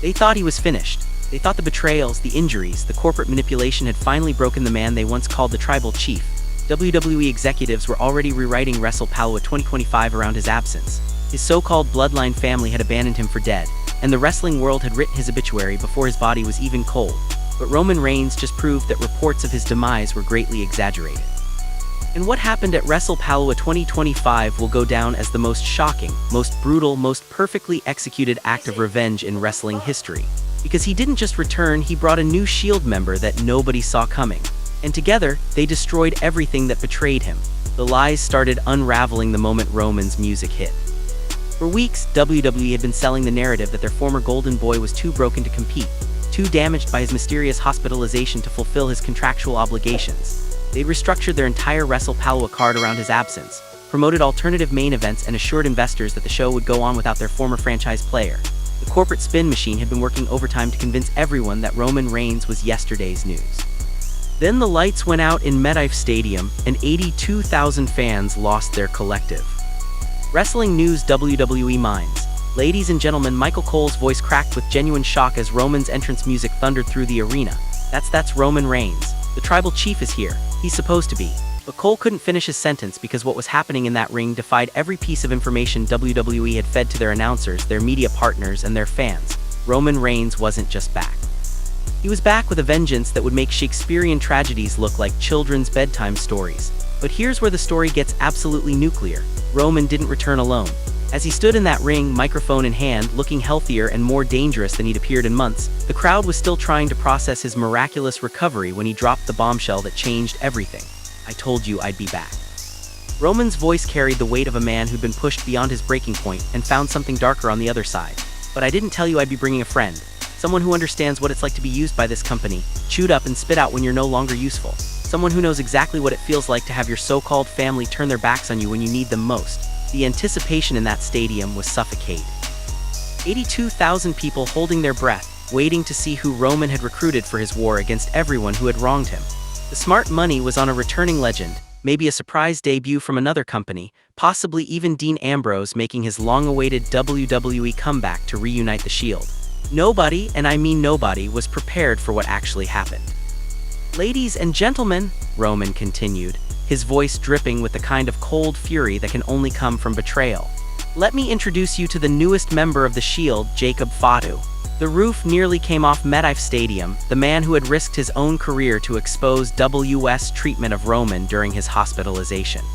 They thought he was finished. They thought the betrayals, the injuries, the corporate manipulation had finally broken the man they once called the tribal chief. WWE executives were already rewriting WrestlePalooza 2025 around his absence. His so-called bloodline family had abandoned him for dead, and the wrestling world had written his obituary before his body was even cold. But Roman Reigns just proved that reports of his demise were greatly exaggerated. And what happened at WrestlePalooza 2025 will go down as the most shocking, most brutal, most perfectly executed act of revenge in wrestling history. Because he didn't just return, he brought a new Shield member that nobody saw coming. And together, they destroyed everything that betrayed him. The lies started unraveling the moment Roman's music hit. For weeks, WWE had been selling the narrative that their former Golden Boy was too broken to compete, too damaged by his mysterious hospitalization to fulfill his contractual obligations. They'd restructured their entire WrestlePalooza card around his absence, promoted alternative main events, and assured investors that the show would go on without their former franchise player. The corporate spin machine had been working overtime to convince everyone that Roman Reigns was yesterday's news. Then the lights went out in MetLife Stadium, and 82,000 fans lost their collective. Wrestling News WWE Minds. Ladies and gentlemen, Michael Cole's voice cracked with genuine shock as Roman's entrance music thundered through the arena. That's Roman Reigns. The tribal chief is here. He's supposed to be. But Cole couldn't finish his sentence because what was happening in that ring defied every piece of information WWE had fed to their announcers, their media partners, and their fans. Roman Reigns wasn't just back. He was back with a vengeance that would make Shakespearean tragedies look like children's bedtime stories. But here's where the story gets absolutely nuclear. Roman didn't return alone. As he stood in that ring, microphone in hand, looking healthier and more dangerous than he'd appeared in months, the crowd was still trying to process his miraculous recovery when he dropped the bombshell that changed everything. "I told you I'd be back." Roman's voice carried the weight of a man who'd been pushed beyond his breaking point and found something darker on the other side. "But I didn't tell you I'd be bringing a friend. Someone who understands what it's like to be used by this company, chewed up and spit out when you're no longer useful. Someone who knows exactly what it feels like to have your so-called family turn their backs on you when you need them most." The anticipation in that stadium was suffocating. 82,000 people holding their breath, waiting to see who Roman had recruited for his war against everyone who had wronged him. The smart money was on a returning legend, maybe a surprise debut from another company, possibly even Dean Ambrose making his long-awaited WWE comeback to reunite the Shield. Nobody, and I mean nobody, was prepared for what actually happened. "Ladies and gentlemen," Roman continued, his voice dripping with the kind of cold fury that can only come from betrayal, "let me introduce you to the newest member of the Shield, Jacob Fatu." The roof nearly came off MetLife Stadium, the man who had risked his own career to expose WWE's treatment of Roman during his hospitalization.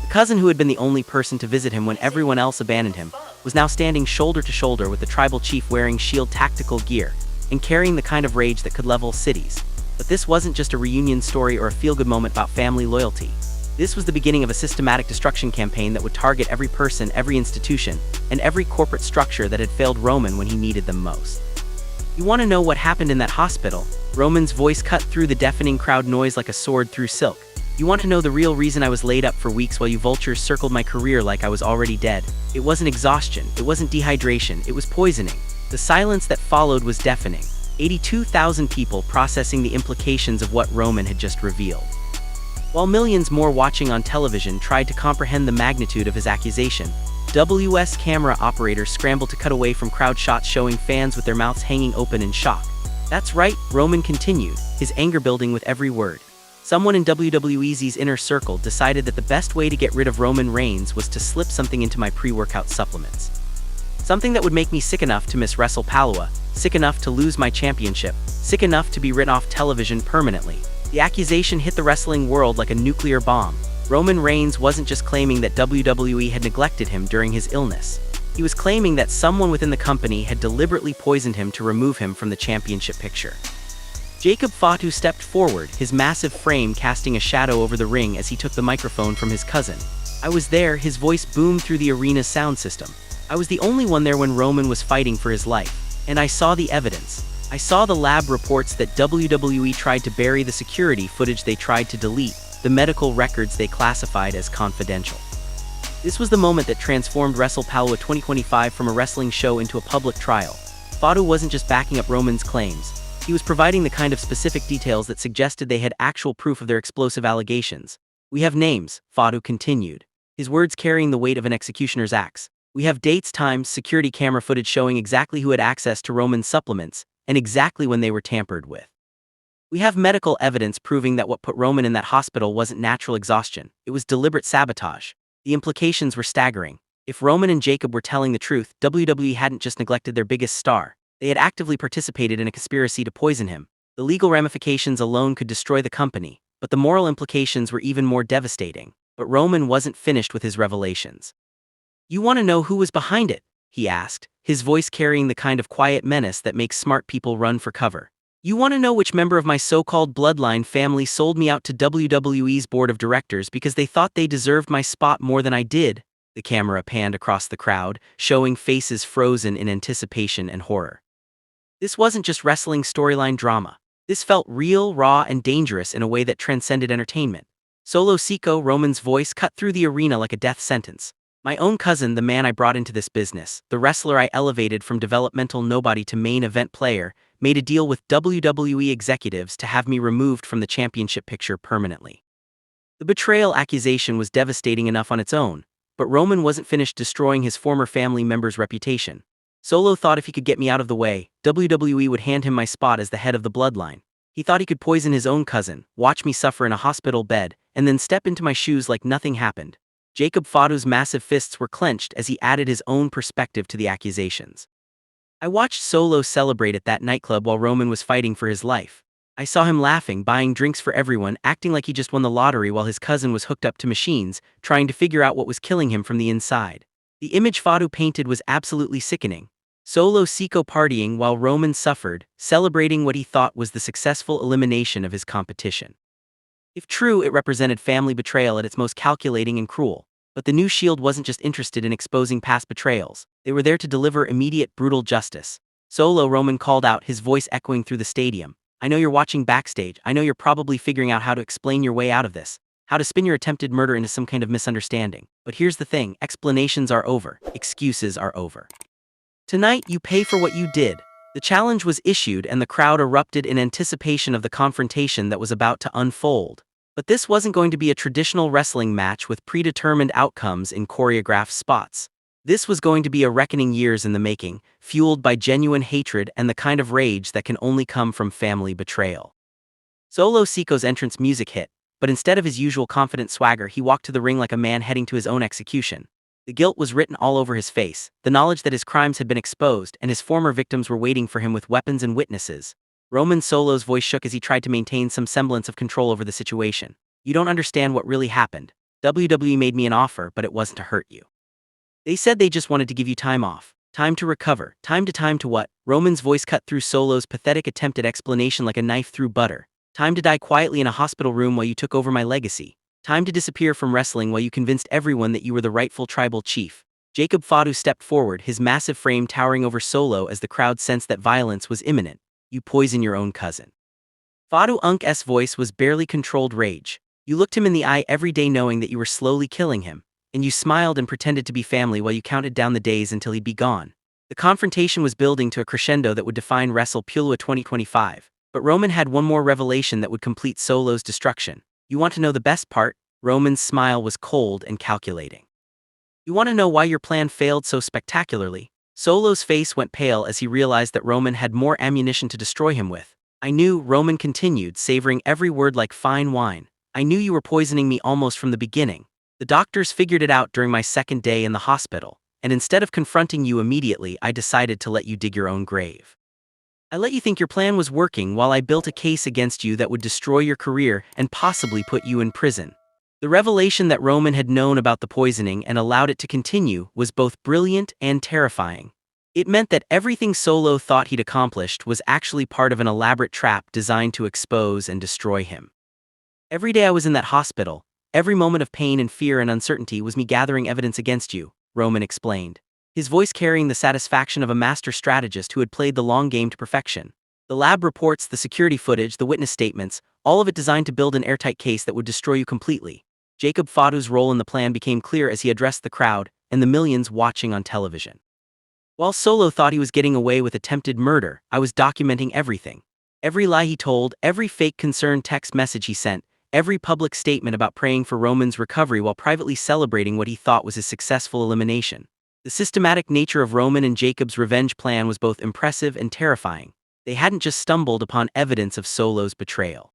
The cousin who had been the only person to visit him when everyone else abandoned him was now standing shoulder to shoulder with the tribal chief wearing Shield tactical gear and carrying the kind of rage that could level cities. But this wasn't just a reunion story or a feel-good moment about family loyalty. This was the beginning of a systematic destruction campaign that would target every person, every institution, and every corporate structure that had failed Roman when he needed them most. "You want to know what happened in that hospital?" Roman's voice cut through the deafening crowd noise like a sword through silk. "You want to know the real reason I was laid up for weeks while you vultures circled my career like I was already dead? It wasn't exhaustion, it wasn't dehydration, it was poisoning." The silence that followed was deafening. 82,000 people processing the implications of what Roman had just revealed. While millions more watching on television tried to comprehend the magnitude of his accusation, WS camera operators scrambled to cut away from crowd shots showing fans with their mouths hanging open in shock. "That's right," Roman continued, his anger building with every word. "Someone in WWE's inner circle decided that the best way to get rid of Roman Reigns was to slip something into my pre-workout supplements. Something that would make me sick enough to miss WrestlePalooza, sick enough to lose my championship, sick enough to be written off television permanently." The accusation hit the wrestling world like a nuclear bomb. Roman Reigns wasn't just claiming that WWE had neglected him during his illness. He was claiming that someone within the company had deliberately poisoned him to remove him from the championship picture. Jacob Fatu stepped forward, his massive frame casting a shadow over the ring as he took the microphone from his cousin. "I was there," his voice boomed through the arena's sound system. "I was the only one there when Roman was fighting for his life. And I saw the evidence. I saw the lab reports that WWE tried to bury, the security footage they tried to delete, the medical records they classified as confidential." This was the moment that transformed WrestlePalooza 2025 from a wrestling show into a public trial. Fatu wasn't just backing up Roman's claims. He was providing the kind of specific details that suggested they had actual proof of their explosive allegations. "We have names," Fatu continued, his words carrying the weight of an executioner's axe. We have dates, times, security camera footage showing exactly who had access to Roman's supplements, and exactly when they were tampered with. We have medical evidence proving that what put Roman in that hospital wasn't natural exhaustion, it was deliberate sabotage. The implications were staggering. If Roman and Jacob were telling the truth, WWE hadn't just neglected their biggest star, they had actively participated in a conspiracy to poison him. The legal ramifications alone could destroy the company, but the moral implications were even more devastating. But Roman wasn't finished with his revelations. "You want to know who was behind it?" he asked, his voice carrying the kind of quiet menace that makes smart people run for cover. "You want to know which member of my so-called bloodline family sold me out to WWE's board of directors because they thought they deserved my spot more than I did?" The camera panned across the crowd, showing faces frozen in anticipation and horror. This wasn't just wrestling storyline drama. This felt real, raw, and dangerous in a way that transcended entertainment. Solo Sikoa, Roman's voice cut through the arena like a death sentence. "My own cousin, the man I brought into this business, the wrestler I elevated from developmental nobody to main event player, made a deal with WWE executives to have me removed from the championship picture permanently." The betrayal accusation was devastating enough on its own, but Roman wasn't finished destroying his former family member's reputation. Solo thought if he could get me out of the way, WWE would hand him my spot as the head of the bloodline. He thought he could poison his own cousin, watch me suffer in a hospital bed, and then step into my shoes like nothing happened. Jacob Fadu's massive fists were clenched as he added his own perspective to the accusations. "I watched Solo celebrate at that nightclub while Roman was fighting for his life. I saw him laughing, buying drinks for everyone, acting like he just won the lottery while his cousin was hooked up to machines, trying to figure out what was killing him from the inside. The image Fadu painted was absolutely sickening. Solo Sikoa partying while Roman suffered, celebrating what he thought was the successful elimination of his competition. If true, it represented family betrayal at its most calculating and cruel. But the new Shield wasn't just interested in exposing past betrayals, they were there to deliver immediate, brutal justice. Solo, Roman called out, his voice echoing through the stadium. "I know you're watching backstage, I know you're probably figuring out how to explain your way out of this, how to spin your attempted murder into some kind of misunderstanding. But here's the thing, explanations are over, excuses are over. Tonight, you pay for what you did." The challenge was issued and the crowd erupted in anticipation of the confrontation that was about to unfold. But this wasn't going to be a traditional wrestling match with predetermined outcomes in choreographed spots. This was going to be a reckoning years in the making, fueled by genuine hatred and the kind of rage that can only come from family betrayal. Solo Sikoa's entrance music hit, but instead of his usual confident swagger, he walked to the ring like a man heading to his own execution. The guilt was written all over his face, the knowledge that his crimes had been exposed and his former victims were waiting for him with weapons and witnesses. Roman Solo's voice shook as he tried to maintain some semblance of control over the situation. "You don't understand what really happened. WWE made me an offer, but it wasn't to hurt you. They said they just wanted to give you time off, time to recover, time to what?" Roman's voice cut through Solo's pathetic attempt at explanation like a knife through butter. "Time to die quietly in a hospital room while you took over my legacy. Time to disappear from wrestling while you convinced everyone that you were the rightful tribal chief." Jacob Fadu stepped forward, his massive frame towering over Solo as the crowd sensed that violence was imminent. "You poison your own cousin." Fadu Unk's voice was barely controlled rage. "You looked him in the eye every day knowing that you were slowly killing him, and you smiled and pretended to be family while you counted down the days until he'd be gone." The confrontation was building to a crescendo that would define WrestlePalooza 2025, but Roman had one more revelation that would complete Solo's destruction. "You want to know the best part?" Roman's smile was cold and calculating. "You want to know why your plan failed so spectacularly?" Solo's face went pale as he realized that Roman had more ammunition to destroy him with. "I knew," Roman continued, savoring every word like fine wine. "I knew you were poisoning me almost from the beginning. The doctors figured it out during my second day in the hospital, and instead of confronting you immediately, I decided to let you dig your own grave. I let you think your plan was working while I built a case against you that would destroy your career and possibly put you in prison." The revelation that Roman had known about the poisoning and allowed it to continue was both brilliant and terrifying. It meant that everything Solo thought he'd accomplished was actually part of an elaborate trap designed to expose and destroy him. "Every day I was in that hospital, every moment of pain and fear and uncertainty was me gathering evidence against you," Roman explained, his voice carrying the satisfaction of a master strategist who had played the long game to perfection. "The lab reports, the security footage, the witness statements, all of it designed to build an airtight case that would destroy you completely." Jacob Fadu's role in the plan became clear as he addressed the crowd and the millions watching on television. "While Solo thought he was getting away with attempted murder, I was documenting everything. Every lie he told, every fake concerned text message he sent, every public statement about praying for Roman's recovery while privately celebrating what he thought was his successful elimination. The systematic nature of Roman and Jacob's revenge plan was both impressive and terrifying. They hadn't just stumbled upon evidence of Solo's betrayal.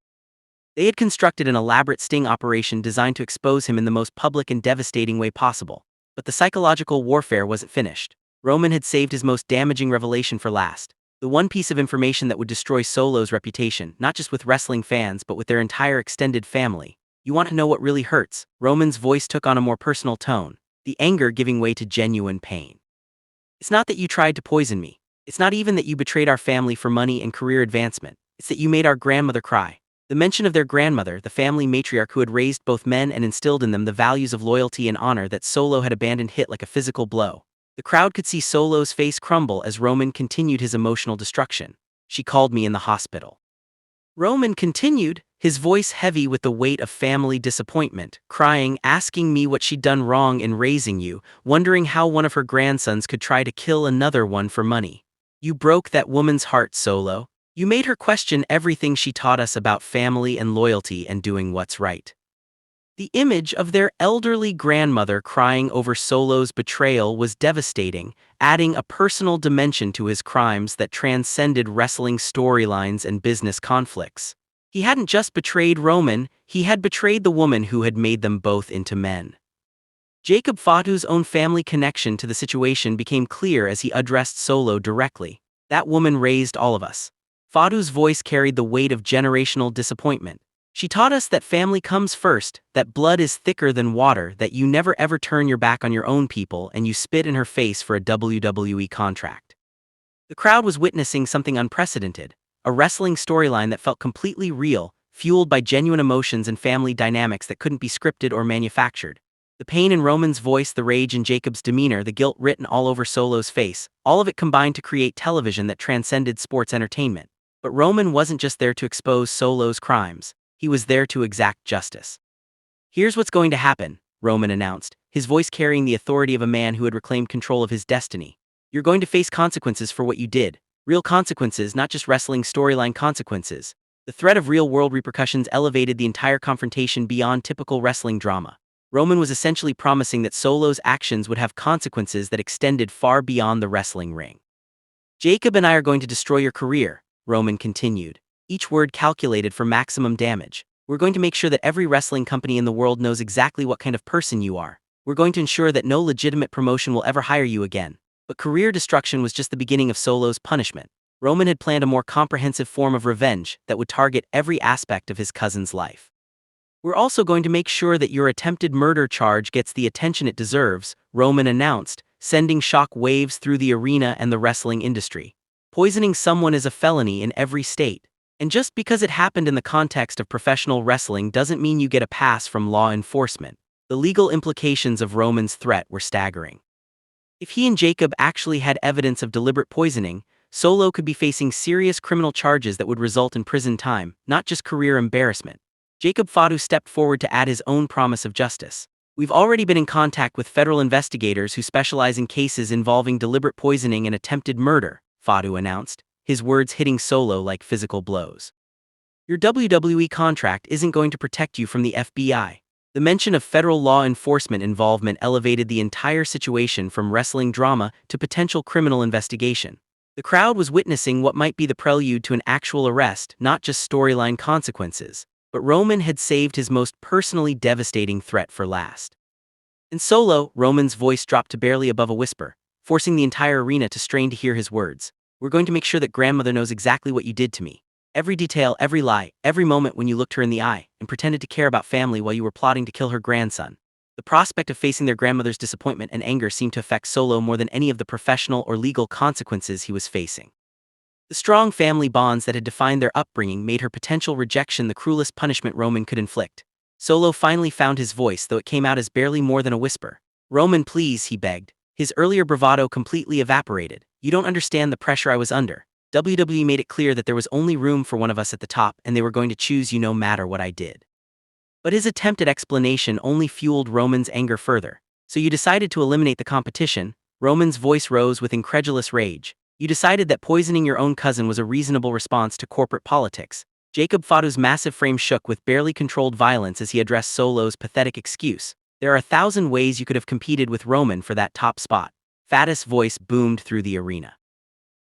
They had constructed an elaborate sting operation designed to expose him in the most public and devastating way possible. But the psychological warfare wasn't finished. Roman had saved his most damaging revelation for last. The one piece of information that would destroy Solo's reputation, not just with wrestling fans but with their entire extended family. You want to know what really hurts? Roman's voice took on a more personal tone, the anger giving way to genuine pain. It's not that you tried to poison me. It's not even that you betrayed our family for money and career advancement. It's that you made our grandmother cry. The mention of their grandmother, the family matriarch who had raised both men and instilled in them the values of loyalty and honor that Solo had abandoned, hit like a physical blow. The crowd could see Solo's face crumble as Roman continued his emotional destruction. She called me in the hospital. Roman continued, his voice heavy with the weight of family disappointment, crying, asking me what she'd done wrong in raising you, wondering how one of her grandsons could try to kill another one for money. You broke that woman's heart, Solo. You made her question everything she taught us about family and loyalty and doing what's right. The image of their elderly grandmother crying over Solo's betrayal was devastating, adding a personal dimension to his crimes that transcended wrestling storylines and business conflicts. He hadn't just betrayed Roman, he had betrayed the woman who had made them both into men. Jacob Fatu's own family connection to the situation became clear as he addressed Solo directly. That woman raised all of us. Fatu's voice carried the weight of generational disappointment. She taught us that family comes first, that blood is thicker than water, that you never ever turn your back on your own people, and you spit in her face for a WWE contract. The crowd was witnessing something unprecedented, a wrestling storyline that felt completely real, fueled by genuine emotions and family dynamics that couldn't be scripted or manufactured. The pain in Roman's voice, the rage in Jacob's demeanor, the guilt written all over Solo's face, all of it combined to create television that transcended sports entertainment. But Roman wasn't just there to expose Solo's crimes. He was there to exact justice. Here's what's going to happen, Roman announced, his voice carrying the authority of a man who had reclaimed control of his destiny. You're going to face consequences for what you did. Real consequences, not just wrestling storyline consequences. The threat of real-world repercussions elevated the entire confrontation beyond typical wrestling drama. Roman was essentially promising that Solo's actions would have consequences that extended far beyond the wrestling ring. Jacob and I are going to destroy your career, Roman continued, each word calculated for maximum damage. We're going to make sure that every wrestling company in the world knows exactly what kind of person you are. We're going to ensure that no legitimate promotion will ever hire you again. But career destruction was just the beginning of Solo's punishment. Roman had planned a more comprehensive form of revenge that would target every aspect of his cousin's life. We're also going to make sure that your attempted murder charge gets the attention it deserves, Roman announced, sending shock waves through the arena and the wrestling industry. Poisoning someone is a felony in every state. And just because it happened in the context of professional wrestling doesn't mean you get a pass from law enforcement. The legal implications of Roman's threat were staggering. If he and Jacob actually had evidence of deliberate poisoning, Solo could be facing serious criminal charges that would result in prison time, not just career embarrassment. Jacob Fatu stepped forward to add his own promise of justice. We've already been in contact with federal investigators who specialize in cases involving deliberate poisoning and attempted murder, Fatu announced, his words hitting Solo like physical blows. Your WWE contract isn't going to protect you from the FBI. The mention of federal law enforcement involvement elevated the entire situation from wrestling drama to potential criminal investigation. The crowd was witnessing what might be the prelude to an actual arrest, not just storyline consequences. But Roman had saved his most personally devastating threat for last. In Solo, Roman's voice dropped to barely above a whisper, forcing the entire arena to strain to hear his words. We're going to make sure that grandmother knows exactly what you did to me. Every detail, every lie, every moment when you looked her in the eye and pretended to care about family while you were plotting to kill her grandson. The prospect of facing their grandmother's disappointment and anger seemed to affect Solo more than any of the professional or legal consequences he was facing. The strong family bonds that had defined their upbringing made her potential rejection the cruelest punishment Roman could inflict. Solo finally found his voice, though it came out as barely more than a whisper. Roman, please, he begged. His earlier bravado completely evaporated. You don't understand the pressure I was under. WWE made it clear that there was only room for one of us at the top, and they were going to choose you no matter what I did. But his attempt at explanation only fueled Roman's anger further. So you decided to eliminate the competition? Roman's voice rose with incredulous rage. You decided that poisoning your own cousin was a reasonable response to corporate politics. Jacob Fatu's massive frame shook with barely controlled violence as he addressed Solo's pathetic excuse. There are 1,000 ways you could have competed with Roman for that top spot. Fattest voice boomed through the arena.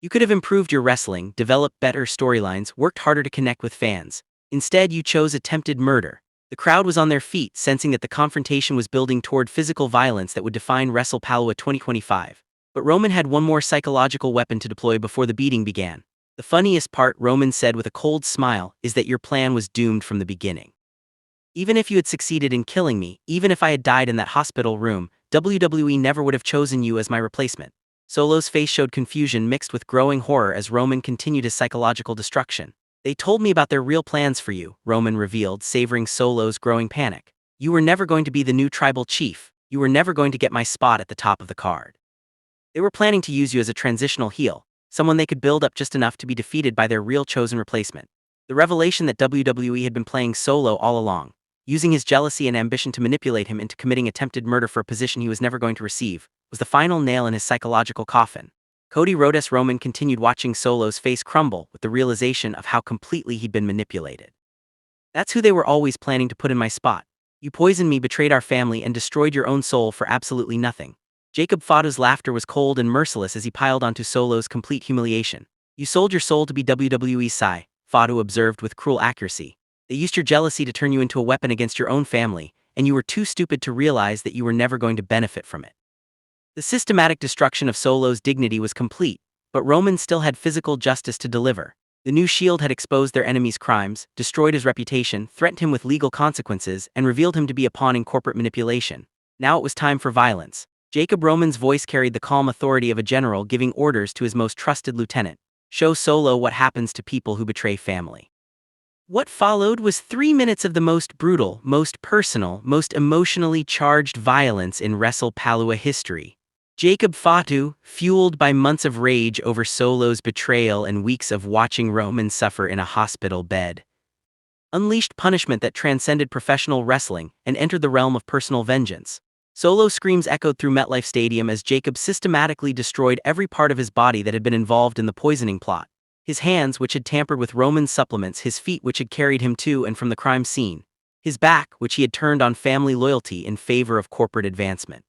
You could have improved your wrestling, developed better storylines, worked harder to connect with fans. Instead, you chose attempted murder. The crowd was on their feet, sensing that the confrontation was building toward physical violence that would define WrestlePalooza 2025. But Roman had one more psychological weapon to deploy before the beating began. The funniest part, Roman said with a cold smile, is that your plan was doomed from the beginning. Even if you had succeeded in killing me, even if I had died in that hospital room, WWE never would have chosen you as my replacement. Solo's face showed confusion mixed with growing horror as Roman continued his psychological destruction. They told me about their real plans for you, Roman revealed, savoring Solo's growing panic. You were never going to be the new tribal chief. You were never going to get my spot at the top of the card. They were planning to use you as a transitional heel, someone they could build up just enough to be defeated by their real chosen replacement. The revelation that WWE had been playing Solo all along, using his jealousy and ambition to manipulate him into committing attempted murder for a position he was never going to receive, was the final nail in his psychological coffin. Cody wrote as Roman continued watching Solo's face crumble with the realization of how completely he'd been manipulated. That's who they were always planning to put in my spot. You poisoned me, betrayed our family, and destroyed your own soul for absolutely nothing. Jacob Fatu's laughter was cold and merciless as he piled onto Solo's complete humiliation. You sold your soul to be WWE's Psy, Fatu observed with cruel accuracy. They used your jealousy to turn you into a weapon against your own family, and you were too stupid to realize that you were never going to benefit from it. The systematic destruction of Solo's dignity was complete, but Roman still had physical justice to deliver. The new Shield had exposed their enemy's crimes, destroyed his reputation, threatened him with legal consequences, and revealed him to be a pawn in corporate manipulation. Now it was time for violence. Jacob Roman's voice carried the calm authority of a general giving orders to his most trusted lieutenant. Show Solo what happens to people who betray family. What followed was 3 minutes of the most brutal, most personal, most emotionally charged violence in WrestlePalooza history. Jacob Fatu, fueled by months of rage over Solo's betrayal and weeks of watching Roman suffer in a hospital bed, unleashed punishment that transcended professional wrestling and entered the realm of personal vengeance. Solo screams echoed through MetLife Stadium as Jacob systematically destroyed every part of his body that had been involved in the poisoning plot. His hands, which had tampered with Roman's supplements, his feet, which had carried him to and from the crime scene, his back, which he had turned on family loyalty in favor of corporate advancement.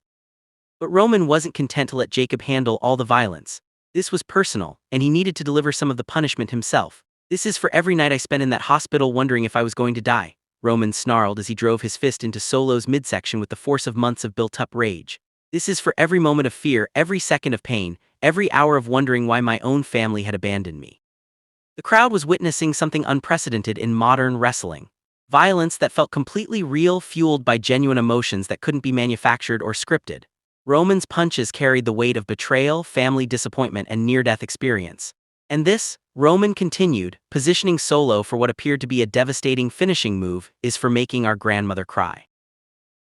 But Roman wasn't content to let Jacob handle all the violence. This was personal, and he needed to deliver some of the punishment himself. This is for every night I spent in that hospital wondering if I was going to die, Roman snarled as he drove his fist into Solo's midsection with the force of months of built-up rage. This is for every moment of fear, every second of pain, every hour of wondering why my own family had abandoned me. The crowd was witnessing something unprecedented in modern wrestling. Violence that felt completely real, fueled by genuine emotions that couldn't be manufactured or scripted. Roman's punches carried the weight of betrayal, family disappointment, and near-death experience. And this, Roman continued, positioning Solo for what appeared to be a devastating finishing move, is for making our grandmother cry.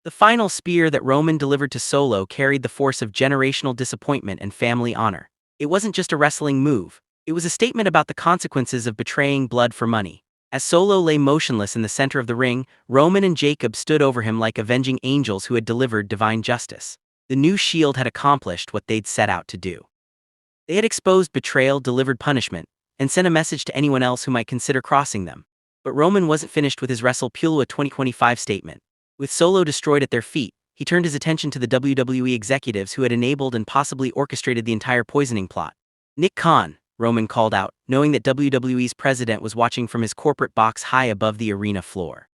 The final spear that Roman delivered to Solo carried the force of generational disappointment and family honor. It wasn't just a wrestling move. It was a statement about the consequences of betraying blood for money. As Solo lay motionless in the center of the ring, Roman and Jacob stood over him like avenging angels who had delivered divine justice. The new Shield had accomplished what they'd set out to do. They had exposed betrayal, delivered punishment, and sent a message to anyone else who might consider crossing them. But Roman wasn't finished with his WrestlePalooza 2025 statement. With Solo destroyed at their feet, he turned his attention to the WWE executives who had enabled and possibly orchestrated the entire poisoning plot. Nick Khan, Roman called out, knowing that WWE's president was watching from his corporate box high above the arena floor.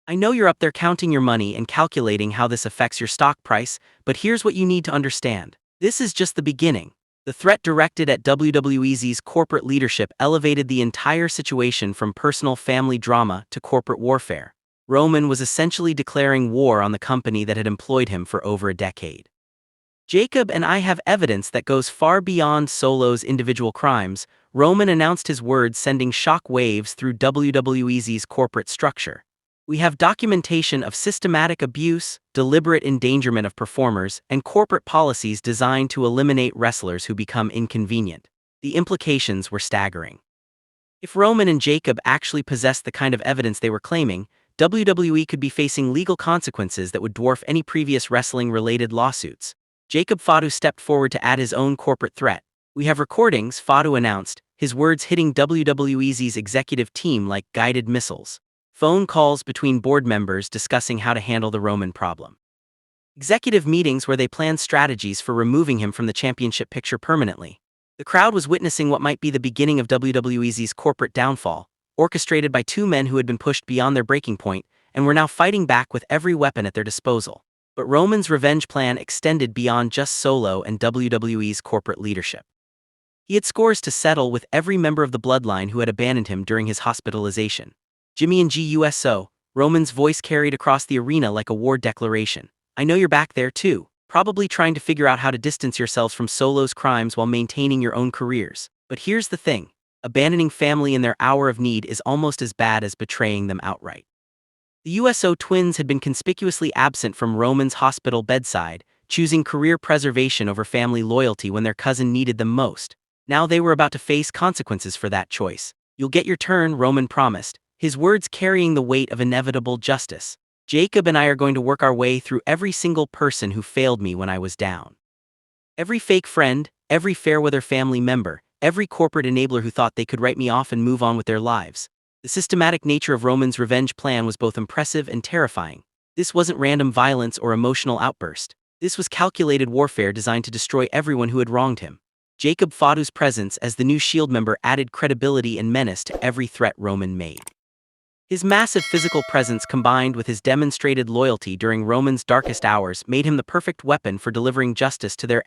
I know you're up there counting your money and calculating how this affects your stock price, but here's what you need to understand. This is just the beginning. The threat directed at WWE's corporate leadership elevated the entire situation from personal family drama to corporate warfare. Roman was essentially declaring war on the company that had employed him for over a decade. Jacob and I have evidence that goes far beyond Solo's individual crimes, Roman announced, his words sending shock waves through WWE's corporate structure. We have documentation of systematic abuse, deliberate endangerment of performers, and corporate policies designed to eliminate wrestlers who become inconvenient. The implications were staggering. If Roman and Jacob actually possessed the kind of evidence they were claiming, WWE could be facing legal consequences that would dwarf any previous wrestling-related lawsuits. Jacob Fatu stepped forward to add his own corporate threat. We have recordings, Fatu announced, his words hitting WWE's executive team like guided missiles. Phone calls between board members discussing how to handle the Roman problem. executive meetings where they planned strategies for removing him from the championship picture permanently. The crowd was witnessing what might be the beginning of WWE's corporate downfall, orchestrated by two men who had been pushed beyond their breaking point and were now fighting back with every weapon at their disposal. But Roman's revenge plan extended beyond just Solo and WWE's corporate leadership. He had scores to settle with every member of the bloodline who had abandoned him during his hospitalization. Jimmy and GUSO, Roman's voice carried across the arena like a war declaration. I know you're back there too, probably trying to figure out how to distance yourselves from Solo's crimes while maintaining your own careers. But here's the thing, abandoning family in their hour of need is almost as bad as betraying them outright. The USO twins had been conspicuously absent from Roman's hospital bedside, choosing career preservation over family loyalty when their cousin needed them most. Now they were about to face consequences for that choice. You'll get your turn, Roman promised, his words carrying the weight of inevitable justice. Jacob and I are going to work our way through every single person who failed me when I was down. Every fake friend, every Fairweather family member, every corporate enabler who thought they could write me off and move on with their lives. The systematic nature of Roman's revenge plan was both impressive and terrifying. This wasn't random violence or emotional outburst. This was calculated warfare designed to destroy everyone who had wronged him. Jacob Fadu's presence as the new Shield member added credibility and menace to every threat Roman made. His massive physical presence combined with his demonstrated loyalty during Roman's darkest hours made him the perfect weapon for delivering justice to their enemies.